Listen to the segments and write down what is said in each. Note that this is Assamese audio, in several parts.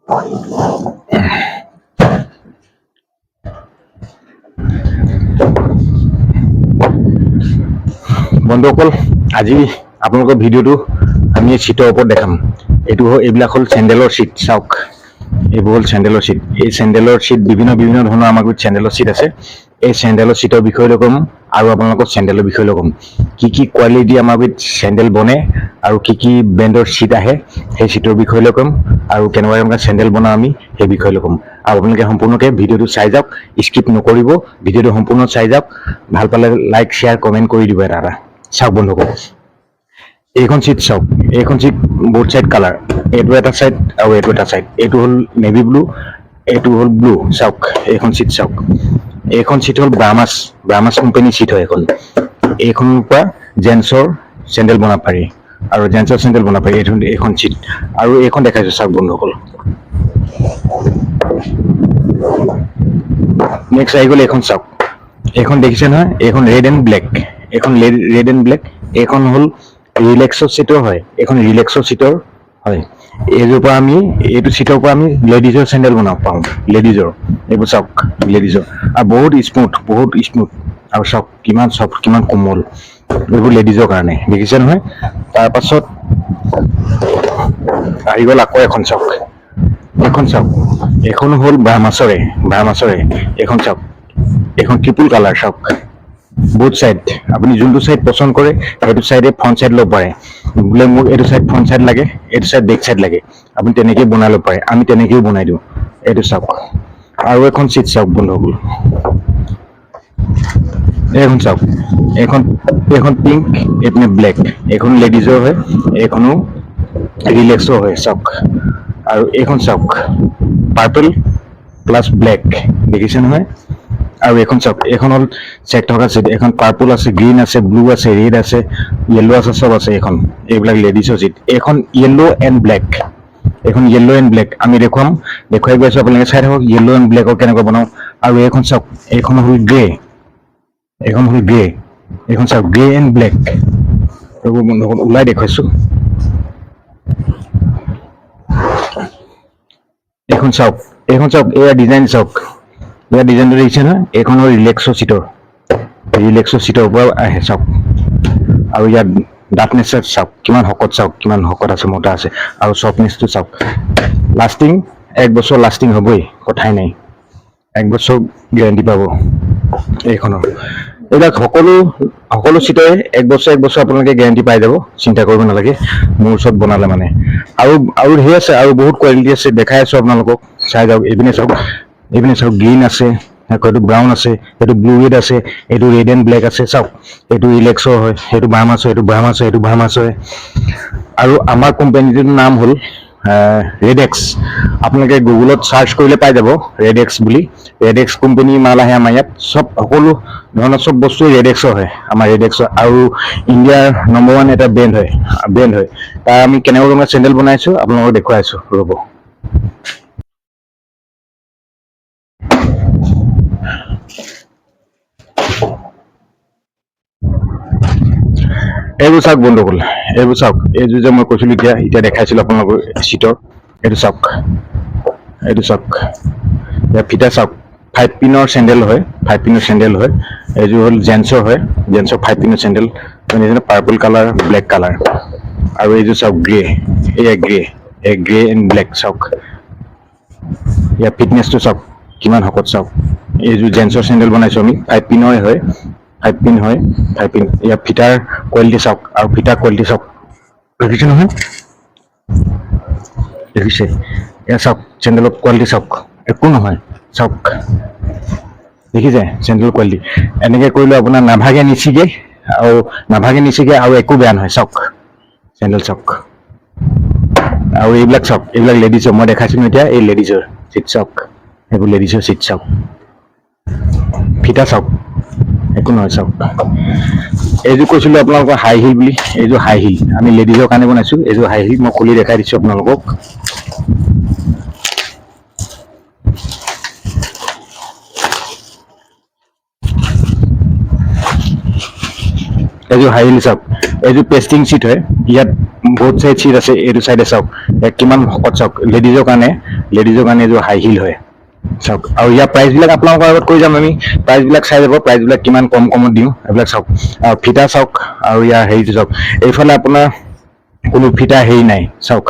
বন্ধুসকল, আজি আপোনালোকৰ ভিডিঅ'টো আমি চিটৰ ওপৰত দেখাম। এইবিলাক হ'ল চেণ্ডেলৰ চিট। চাওক, এইবোৰ হ'ল চেণ্ডেলৰ চিট। এই চেণ্ডেলৰ চিট বিভিন্ন ধৰণৰ আমাৰ গুৰিত চেণ্ডেলৰ চিট আছে। এই চেণ্ডেলৰ চিটৰ বিষয়ে ক'ম আৰু আপোনালোকক চেণ্ডেলৰ বিষয়ে ক'ম। কি কোৱালিটি আমাৰ গুৰিত চেণ্ডেল বনে আৰু কি ব্ৰেণ্ডৰ চিট আহে সেই চিটৰ বিষয়ে ক'ম আৰু কেনেকুৱা চেণ্ডেল বনাওঁ আমি সেই বিষয়ে ক'ম। আৰু আপোনালোকে সম্পূৰ্ণকৈ ভিডিঅ'টো চাই যাওক, স্কিপ নকৰিব। ভিডিঅ'টো সম্পূৰ্ণ চাই যাওক। ভাল পালে লাইক, শ্বেয়াৰ, কমেণ্ট কৰি দিব এটা। চাওক বন্ধুসকল, এইখন চিট চাওক। এইখন চিট বোথ চাইড কালাৰ। এইটো এটা চাইড আৰু এইটো এটা চাইড। এইটো হ'ল নেভি ব্লু, এইটো হ'ল ব্লু। চাওক এইখন চিট চাওক। এইখন চিট হ'ল ব্ৰামাছ কোম্পানীৰ চিট হয়। এইখনৰ পৰা জেন্টছৰ চেণ্ডেল বনাব পাৰি আৰু জেন্টছৰ চেণ্ডেল বনাব পাৰি। এইখন চিট আৰু এইখন দেখাইছোঁ চাওক বন্ধুসকল। নেক্সট আহি গ'ল এইখন চাওক। এইখন দেখিছে নহয়, এইখন ৰেড এণ্ড ব্লেক। এইখন ৰেড এণ্ড ব্লেক। এইখন হ'ল ৰিলেক্সৰ চিটৰ হয়। এইখন ৰিলেক্সৰ চিটৰ হয়। এইটো চিটৰ পৰা আমি লেডিজৰ চেণ্ডেল বনাব পাৰোঁ। লেডিজৰ এইবোৰ চাওক, লেডিজৰ আৰু বহুত স্মুথ আৰু চাওক কিমান চফ্ট, কিমান কোমল। এইবোৰ লেডিজৰ কাৰণে দেখিছে নহয়। তাৰপাছত আহি গ'ল আকৌ এখন চাওক। এইখন চাওক, এইখন হ'ল ব্ৰামাছৰে। এইখন চাওক, এইখন ট্ৰিপুল কালাৰ। চাওক বুথ চাইড, আপুনি যোনটো চাইড পচন্দ কৰে সেইটো চাইডে ফ্ৰণ্ট চাইড ল'ব পাৰে। বোলে মোক এইটো চাইড ফ্ৰণ্ট চাইড লাগে, এইটো চাইড বেক চাইড লাগে, আপুনি তেনেকেই বনাই ল'ব পাৰে। আমি তেনেকেও বনাই দিওঁ। এইটো চাওক আৰু এখন চিট চাওক বন্ধুসকল। এইখন চাওক, এইখন পিংক, এইপিনে ব্লেক। এইখন লেডিজৰ হয়, এইখনো ৰিলেক্সৰ হয়। চাওক আৰু এইখন চাওক, পাৰ্পল প্লাছ ব্লেক দেখিছে নহয়। আৰু এইখন চাওক, এইখন হ'ল চেক থকা চিট। এইখন পাৰ্পল আছে, গ্ৰীণ আছে, ব্লু আছে, ৰেড আছে, য়েল্লো আছে, চব আছে। এইবিলাক লেডিছৰ চিট। এইখন য়েল্লো এণ্ড ব্লেক। আমি দেখুৱাই গৈ আছোঁ, আপোনালোকে চাই থাকক য়েল্লো এণ্ড ব্লেকৰ কেনেকৈ বনাওঁ। আৰু এইখন চাওক, এইখন হ'ল গ্ৰে। এইখন চাওক, গ্ৰে এণ্ড ব্লেক। এইবোৰ বন্ধুসকল ওলাই দেখুৱাইছোঁ। এইখন চাওক, এয়া ডিজাইন চাওক। এয়া ডিজাইনটো দেখিছে নহয়। এইখন হ'ল ৰিলেক্সৰ চিটৰ পৰা আহে চাওক। আৰু ইয়াত ডাৰ্কনেছ চাওক, কিমান শকত আছে, মোটা আছে। আৰু চফ্টনেছটো চাওক। লাষ্টিং 1 বছৰ লাষ্টিং হ'বই, কথাই নাই। 1 বছৰ গেৰাণ্টি পাব এইখনৰ। এইবিলাক সকলো চিটৰে 1 বছৰ আপোনালোকে গেৰাণ্টি পাই যাব। চিন্তা কৰিব নালাগে মোৰ ওচৰত বনালে মানে। আৰু ধেৰ আছে, আৰু বহুত কোৱালিটি আছে। দেখাই আছোঁ আপোনালোকক, চাই যাওক। এইপিনে চাওক, গ্ৰীণ আছে, এইটো ব্ৰাউন আছে, এইটো ব্লু ৰেড আছে, এইটো ৰেড এণ্ড ব্লেক আছে। চাওক, এইটো ৰিলেক্সৰ হয়, সেইটো ব্ৰামাছ হয়। আৰু আমাৰ কোম্পানীটোৰ নাম হ'ল ৰেডেক্স। আপোনালোকে গুগলত চাৰ্চ কৰিলে পাই যাব ৰেডেক্স বুলি। ৰেডেক্স কোম্পানীৰ মাল আহে আমাৰ ইয়াত। সকলো ধৰণৰ চব বস্তু ৰেডেক্সৰ হয়, আমাৰ ৰেডেক্সৰ। আৰু ইণ্ডিয়াৰ নম্বৰ 1 এটা ব্ৰেণ্ড হয়। তাৰ আমি কেনেকুৱা চেণ্ডেল বনাইছোঁ আপোনালোকক দেখুৱাই আছোঁ, ৰ'ব। এইবোৰ চাওক বন্ধুসকল, এইযোৰ যে মই কৈছিলোঁ এতিয়া দেখাইছিলোঁ আপোনালোকৰ চিটৰ। এইটো চাওক, ইয়াৰ ফিটা চাওক। 5 পিনৰ চেণ্ডেল হয়। এইযোৰ হ'ল জেন্টছৰ হয়। 5 পিনৰ sandal, purple colour, black colour. আৰু এইযোৰ চাওক গ্ৰে এণ্ড ব্লেক। চাওক ইয়াৰ ফিটনেছটো চাওক, কিমান শকত চাওক। এইযোৰ জেন্টছৰ চেণ্ডেল বনাইছোঁ আমি। 5 পিনৰে হয়। 5 পিন। ইয়াৰ ফিটাৰ কোৱালিটি চাওক, আৰু ফিটাৰ কোৱালিটি চাওক। দেখিছে নহয়, এয়া চাওক চেণ্ডেলৰ কোৱালিটি চাওক, একো নহয়। চাওক, দেখিছে চেণ্ডেলৰ কোৱালিটি। এনেকৈ কৰিলে আপোনাৰ নাভাগে, নিচিগে আৰু একো বেয়া নহয়। চাওক চেণ্ডেল চাওক। আৰু এইবিলাক চাওক, এইবিলাক লেডিজৰ। মই দেখাইছিলোঁ এতিয়া, এই লেডিজৰ চিট চাওক। এইবোৰ লেডিজৰ চিট চাওক। ফিটা চাওক, একো নহয়। চাওক, এইযোৰ কৈছিলোঁ আপোনালোকক হাই হিল বুলি। এইযোৰ হাই হিল, আমি লেডিজৰ কাৰণে বনাইছোঁ। এইযোৰ হাই হিল। মই খুলি দেখাই দিছোঁ আপোনালোকক। এইযোৰ হাই হিল চাওক। এইযোৰ পেষ্টিং চিট হয়। ইয়াত বহুত চাইড চিট আছে। এইটো চাইডে চাওক, কিমান শকত চাওক। লেডিজৰ কাৰণে লেডিজৰ কাৰণে এইযোৰ হাই হিল হয় চাওক আৰু ইয়াৰ প্ৰাইচবিলাক আপোনালোকৰ আগত কৈ যাম আমি প্ৰাইচবিলাক চাই যাব প্ৰাইচবিলাক কিমান কমত দিওঁ এইবিলাক চাওক আৰু ফিটা চাওক আৰু ইয়াৰ হেৰিটো চাওক এইফালে আপোনাৰ কোনো ফিটা হেৰি নাই চাওক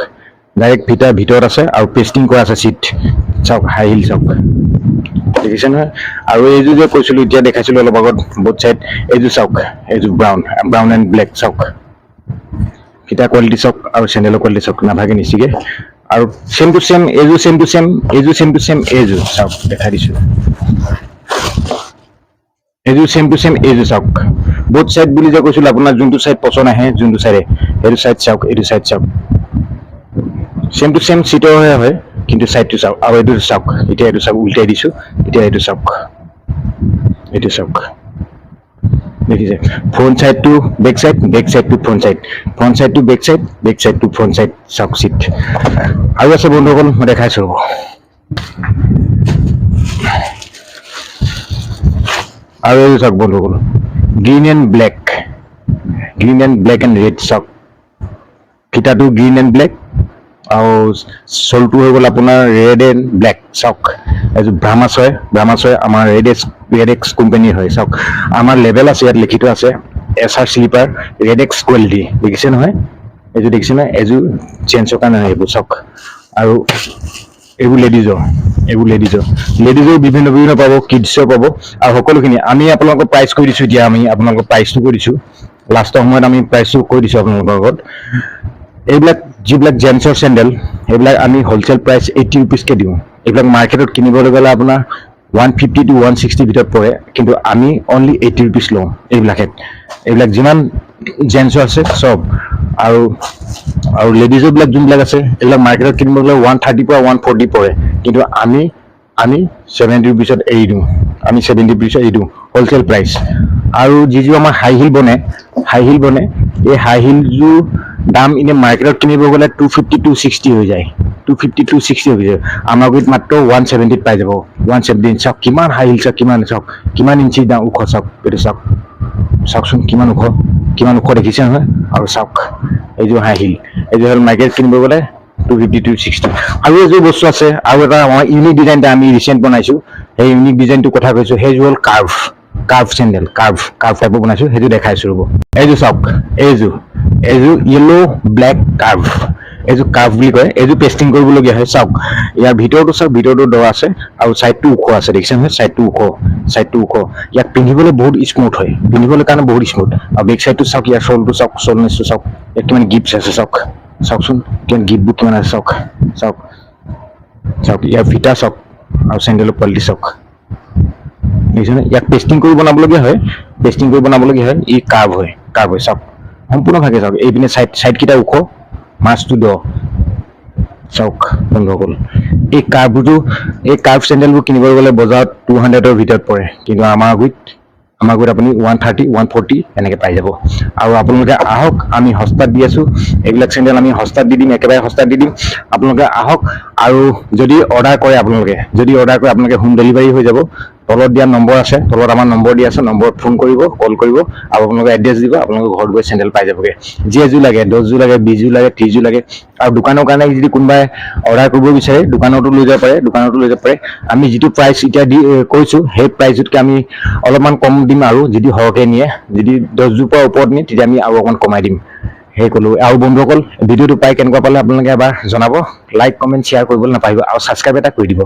ডাইৰেক্ট ফিটা ভিতৰত আছে আৰু পেষ্টিং কৰা আছে চিট চাওক হাই হিল চাওক দেখিছে নহয় আৰু এইযোৰ যে কৈছিলোঁ এতিয়া দেখাইছিলোঁ অলপ আগত বোথ চাইড এইযোৰ চাওক এইযোৰ ব্ৰাউন এণ্ড ব্লেক চাওক ফিটা কোৱালিটি চাওক আৰু চেণ্ডেলৰ কোৱালিটি চাওক নাভাগে নিচিগে আৰু চেম টু চেম এইযোৰ চাওক দেখাই দিছোঁ এইযোৰ চেম টু চেম এইযোৰ চাওক বোথ চাইড বুলি যে কৈছিলোঁ আপোনাৰ যোনটো চাইড পচন্দ আহে যোনটো চাইডে সেইটো চাইড চাওক এইটো চাইড চাওক চেম টু চেম চিটৰহে হয় কিন্তু চাইডটো চাওক আৰু এইটো চাওক এতিয়া এইটো চাওক উল্টাই দিছোঁ এতিয়া এইটো চাওক দেখিছে front side to back side to front side to back side to front side চাওক চিট আৰু আছে বন্ধুসকল মই দেখাইছোঁ আৰু এইটো চাওক বন্ধুসকল green and black and red চাওক ফিটাটো গ্ৰীণ এণ্ড ব্লেক আৰু চলটো হৈ গ'ল আপোনাৰ ৰেড এণ্ড ব্লেক চাওক এইযোৰ ব্ৰাহ্মাছ হয় আমাৰ ৰেড এক্স কোম্পানীৰ হয় চাওক আমাৰ লেবেল আছে ইয়াত লিখিত আছে SR sleeper red x quality দেখিছে নহয় এইযোৰ দেখিছে নহয় এইযোৰ জেন্টছৰ কাৰণে এইবোৰ চাওক আৰু এইবোৰ লেডিজৰ বিভিন্ন পাব কিডছৰ পাব আৰু সকলোখিনি আমি আপোনালোকক প্ৰাইচ কৈ দিছোঁ এতিয়া আমি আপোনালোকক প্ৰাইচটো কৈ দিছোঁ লাষ্টৰ সময়ত আমি প্ৰাইচটো কৈ দিছোঁ আপোনালোকৰ আগত এইবিলাক যিবিলাক জেন্টছৰ চেণ্ডেল সেইবিলাক আমি হ'লচেল প্ৰাইচ 80 ৰুপিজকৈ দিওঁ এইবিলাক মাৰ্কেটত কিনিবলৈ গ'লে আপোনাৰ 150 to 160 ভিতৰত পৰে কিন্তু আমি অনলি 80 ৰুপিজ লওঁ এইবিলাক যিমান জেন্টছৰ আছে চব আৰু লেডিজৰ বিলাক যোনবিলাক আছে এইবিলাক মাৰ্কেটত কিনিব গ'লে 130 পৰা 140 পৰে কিন্তু আমি 70 ৰুপিজত এৰি দিওঁ হ'লচেল প্ৰাইচ আৰু যিযোৰ আমাৰ হাই হিল বনে এই হাই হিলযোৰ দাম এনে মাৰ্কেটত কিনিব গ'লে 250 260 হৈ যায় আমাৰ গুৰিত মাত্ৰ 170 পাই যাব 170 চাওক কিমান হাই হিল চাওক কিমান ইঞ্চি দাম ওখ চাওক এইটো চাওকচোন কিমান ওখ দেখিছে নহয় আৰু চাওক এইযোৰ হাই হিল এইযোৰ হ'ল মাৰ্কেট কিনিব গ'লে 250 260 আৰু এইযোৰ বস্তু আছে আৰু এটা আমাৰ ইউনিক ডিজাইন এটা আমি ৰিচেণ্ট বনাইছোঁ সেই ইউনিক ডিজাইনটো কথা কৈছোঁ সেইযোৰ হ'ল কাৰ্ভ চেণ্ডেল কাৰ্ভ টাইপৰ বনাইছোঁ সেইটো দেখাইছোঁ ৰ'ব এইযোৰ চাওক এইযোৰ য়েল্ল' ব্লেক কাৰ্ভ এইযোৰ কাৰ্ভ বুলি কয় এইযোৰ পেষ্টিং কৰিবলগীয়া হয় চাওক ইয়াৰ ভিতৰতো দ আছে আৰু চাইডটো ওখ আছে দেখিছে নহয় চাইডটো ওখ ইয়াক পিন্ধিবলৈ বহুত স্মুথ হয় কাৰণে বহুত স্মুথ আৰু বেক চাইডটো চাওক ইয়াৰ চলটো চাওক চলনেছটো চাওক ইয়াত কিমান গিফ্টছ আছে চাওকচোন কিমান গিফ্টবোৰ কিমান আছে চাওক ইয়াৰ ফিটা চাওক আৰু চেণ্ডেলৰ কোৱালিটি চাওক দেখিছেনে ইয়াক পেষ্টিং কৰি বনাবলগীয়া হয় ই কাৰ্ভ হয় চাওক সম্পূৰ্ণভাৱে চাওক এইপিনে চাইডকেইটা ওখ মাজটো দ চাওক বন্ধুসকল এই কাৰ্ভ চেণ্ডেলবোৰ কিনিব গ'লে বজাৰত 200ৰ ভিতৰত পৰে কিন্তু আমাৰ গুৰিত আপুনি 130 140 এনেকৈ পাই যাব আৰু আপোনালোকে আহক আমি সস্তাত দি আছোঁ এইবিলাক চেণ্ডেল আমি সস্তাত দি দিম একেবাৰে সস্তাত দি দিম আপোনালোকে আহক আৰু যদি অৰ্ডাৰ কৰে আপোনালোকে হোম ডেলিভাৰী হৈ যাব তলত দিয়া নম্বৰ আছে তলত আমাৰ নম্বৰ দিয়া আছে নম্বৰত ফোন কৰিব কল কৰিব আৰু আপোনালোকে এড্ৰেছ দিব আপোনালোকে ঘৰত গৈ চেণ্ডেল পাই যাবগৈ যি এযোৰ লাগে 10 যোৰ লাগে 20 যোৰ লাগে 30 যোৰ লাগে আৰু দোকানৰ কাৰণে যদি কোনোবাই অৰ্ডাৰ কৰিব বিচাৰে দোকানতো লৈ যাব পাৰে আমি যিটো প্ৰাইচ এতিয়া কৈছোঁ সেই প্ৰাইচতকৈ আমি অলপমান কম দিম আৰু যদি সৰহকৈ নিয়ে যদি 10 যোৰ পৰা ওপৰত নিয়ে তেতিয়া আমি আৰু অকণমান কমাই দিম সেই ক'লোঁ আৰু বন্ধুসকল ভিডিঅ'টো পাই কেনেকুৱা পালে আপোনালোকে এবাৰ জনাব লাইক কমেণ্ট শ্বেয়াৰ কৰিবলৈ নাপাহৰিব আৰু ছাবস্ক্ৰাইব এটা কৰি দিব